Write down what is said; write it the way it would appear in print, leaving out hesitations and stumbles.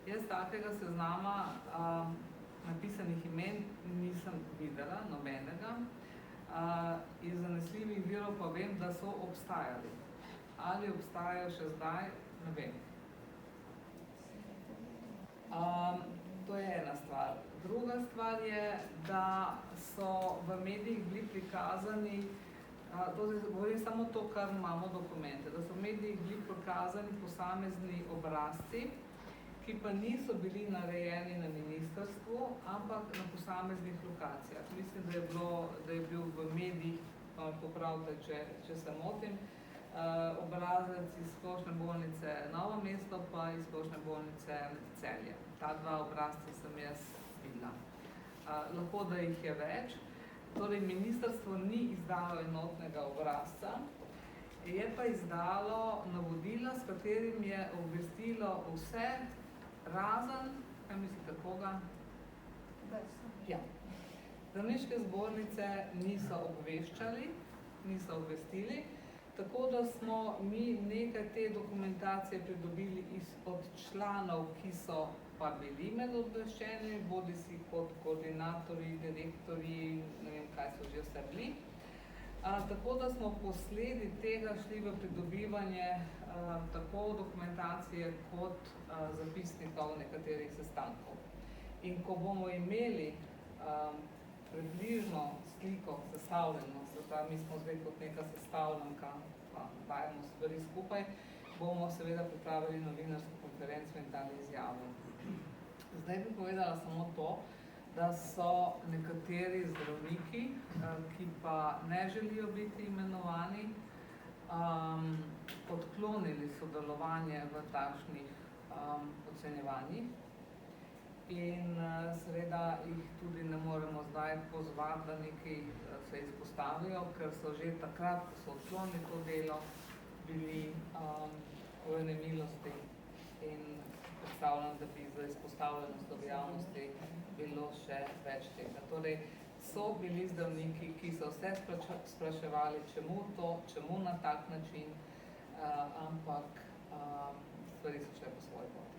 Jaz takega seznama napisanih imen nisem videla, nobenega. Iz zanesljivih virov pa vem, da so obstajali. Ali obstajajo še zdaj, ne vem. To je ena stvar. Druga stvar je, da so v medijih bili prikazani, to govorim samo to, kar imamo dokumente, da so v medijih bili prikazani posamezni obrazci, ki pa niso bili narejeni na ministrstvu, ampak na posameznih lokacijah. Mislim, da je bil v medijih, pa me popravite, če se motim, obrazec iz Splošne bolnice Novo mesto pa iz Splošne bolnice Celje. Ta dva obrazca sem jaz videla. Lahko, da jih je več. Torej, ministrstvo ni izdalo enotnega obrazca, je pa izdalo navodila, s katerim je obvestilo vse, razen, kaj mislite, koga? Ja. Zdravniške zbornice niso obvestili, tako da smo mi nekaj te dokumentacije pridobili od članov, ki so pa bili med obveščenimi, bodi si kot koordinatorji, direktorji, ne vem, kaj so že vse bili. Tako da smo posledi tega šli v pridobivanje tako dokumentacije kot zapisnikov nekaterih sestankov. In ko bomo imeli približno sliko sestavljeno, mi smo zdaj kot neka sestavljanka, pa dajemo stvari skupaj, bomo seveda pripravili novinarsko konferenco in dali izjavo. Zdaj bi povedala samo to, da so nekateri zdravniki, ki pa ne želijo biti imenovani, odklonili sodelovanje v takšnih ocenjevanjih. In seveda jih tudi ne moremo zdaj pozvati, da nekaj se izpostavijo, ker so že takrat, ko so odklonili to delo, bili v nemilosti in predstavljam, da bi za izpostavljenost v javnosti bilo še več tega. Torej, so bili zdravniki, ki so vse spraševali, čemu to, čemu na tak način, ampak stvari so šle po svoji poti.